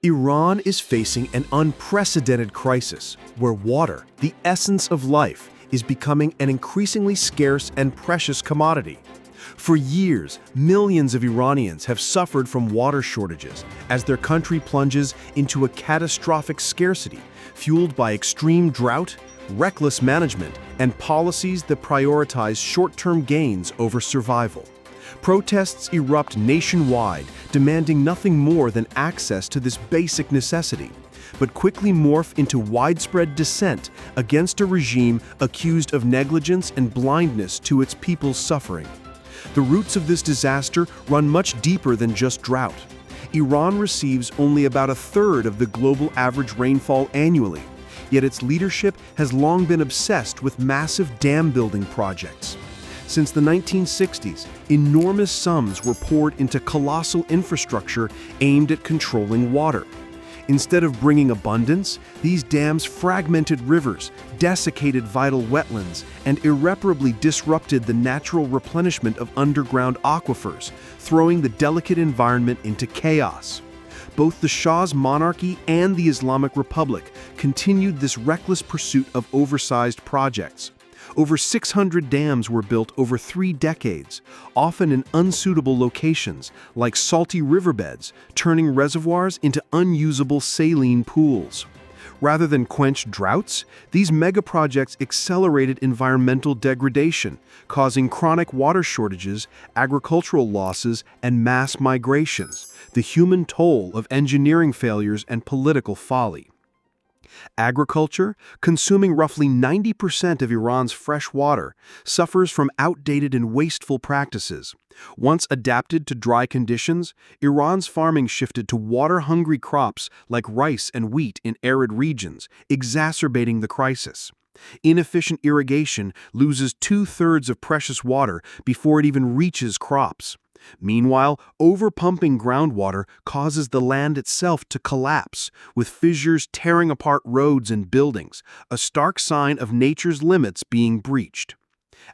Iran is facing an unprecedented crisis where water, the essence of life, is becoming an increasingly scarce and precious commodity. For years, millions of Iranians have suffered from water shortages as their country plunges into a catastrophic scarcity fueled by extreme drought, reckless management, and policies that prioritize short-term gains over survival. Protests erupt nationwide, demanding nothing more than access to this basic necessity, but quickly morph into widespread dissent against a regime accused of negligence and blindness to its people's suffering. The roots of this disaster run much deeper than just drought. Iran receives only about a third of the global average rainfall annually, yet its leadership has long been obsessed with massive dam-building projects. Since the 1960s, enormous sums were poured into colossal infrastructure aimed at controlling water. Instead of bringing abundance, these dams fragmented rivers, desiccated vital wetlands, and irreparably disrupted the natural replenishment of underground aquifers, throwing the delicate environment into chaos. Both the Shah's monarchy and the Islamic Republic continued this reckless pursuit of oversized projects. Over 600 dams were built over 3 decades, often in unsuitable locations, like salty riverbeds, turning reservoirs into unusable saline pools. Rather than quench droughts, these megaprojects accelerated environmental degradation, causing chronic water shortages, agricultural losses, and mass migrations, the human toll of engineering failures and political folly. Agriculture, consuming roughly 90% of Iran's fresh water, suffers from outdated and wasteful practices. Once adapted to dry conditions, Iran's farming shifted to water-hungry crops like rice and wheat in arid regions, exacerbating the crisis. Inefficient irrigation loses 2/3 of precious water before it even reaches crops. Meanwhile, overpumping groundwater causes the land itself to collapse, with fissures tearing apart roads and buildings, a stark sign of nature's limits being breached.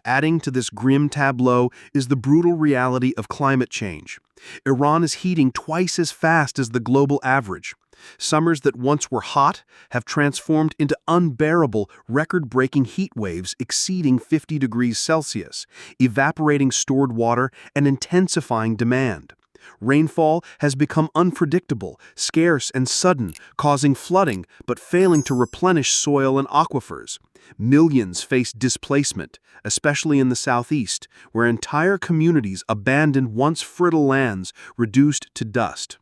Adding to this grim tableau is the brutal reality of climate change. Iran is heating twice as fast as the global average. Summers that once were hot have transformed into unbearable, record-breaking heat waves exceeding 50 degrees Celsius, evaporating stored water and intensifying demand. Rainfall has become unpredictable, scarce, and sudden, causing flooding but failing to replenish soil and aquifers. Millions face displacement, especially in the southeast, where entire communities abandoned once fertile lands reduced to dust.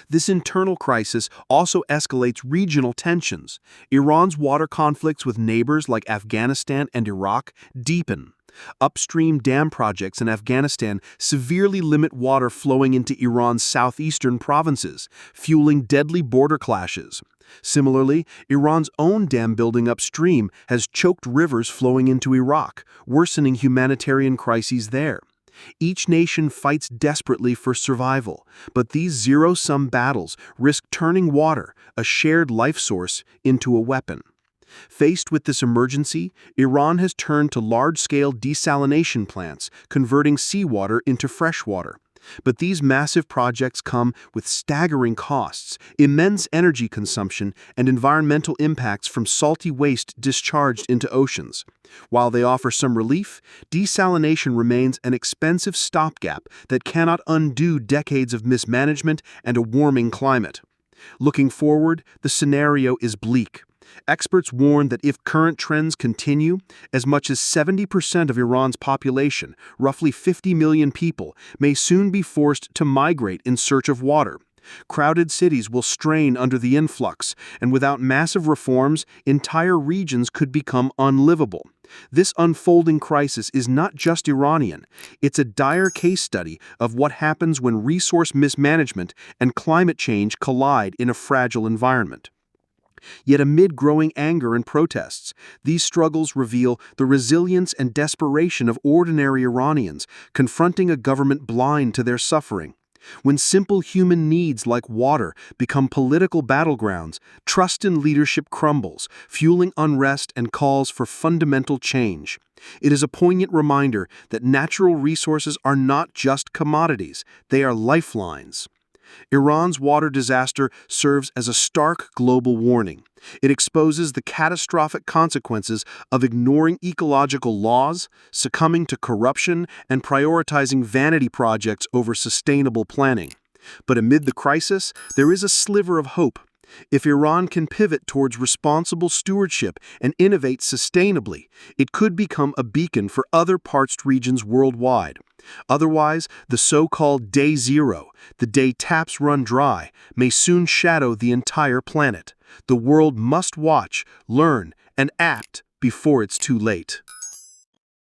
This internal crisis also escalates regional tensions. Iran's water conflicts with neighbors like Afghanistan and Iraq deepen. Upstream dam projects in Afghanistan severely limit water flowing into Iran's southeastern provinces, fueling deadly border clashes. Similarly, Iran's own dam building upstream has choked rivers flowing into Iraq, worsening humanitarian crises there. Each nation fights desperately for survival, but these zero-sum battles risk turning water, a shared life source, into a weapon. Faced with this emergency, Iran has turned to large-scale desalination plants, converting seawater into fresh water. But these massive projects come with staggering costs, immense energy consumption, and environmental impacts from salty waste discharged into oceans. While they offer some relief, desalination remains an expensive stopgap that cannot undo decades of mismanagement and a warming climate. Looking forward, the scenario is bleak. Experts warn that if current trends continue, as much as 70% of Iran's population, roughly 50 million people, may soon be forced to migrate in search of water. Crowded cities will strain under the influx, and without massive reforms, entire regions could become unlivable. This unfolding crisis is not just Iranian. It's a dire case study of what happens when resource mismanagement and climate change collide in a fragile environment. Yet amid growing anger and protests, these struggles reveal the resilience and desperation of ordinary Iranians confronting a government blind to their suffering. When simple human needs like water become political battlegrounds, trust in leadership crumbles, fueling unrest and calls for fundamental change. It is a poignant reminder that natural resources are not just commodities, they are lifelines. Iran's water disaster serves as a stark global warning. It exposes the catastrophic consequences of ignoring ecological laws, succumbing to corruption, and prioritizing vanity projects over sustainable planning. But amid the crisis, there is a sliver of hope. If Iran can pivot towards responsible stewardship and innovate sustainably, it could become a beacon for other parched regions worldwide. Otherwise, the so-called Day Zero, the day taps run dry, may soon shadow the entire planet. The world must watch, learn, and act before it's too late.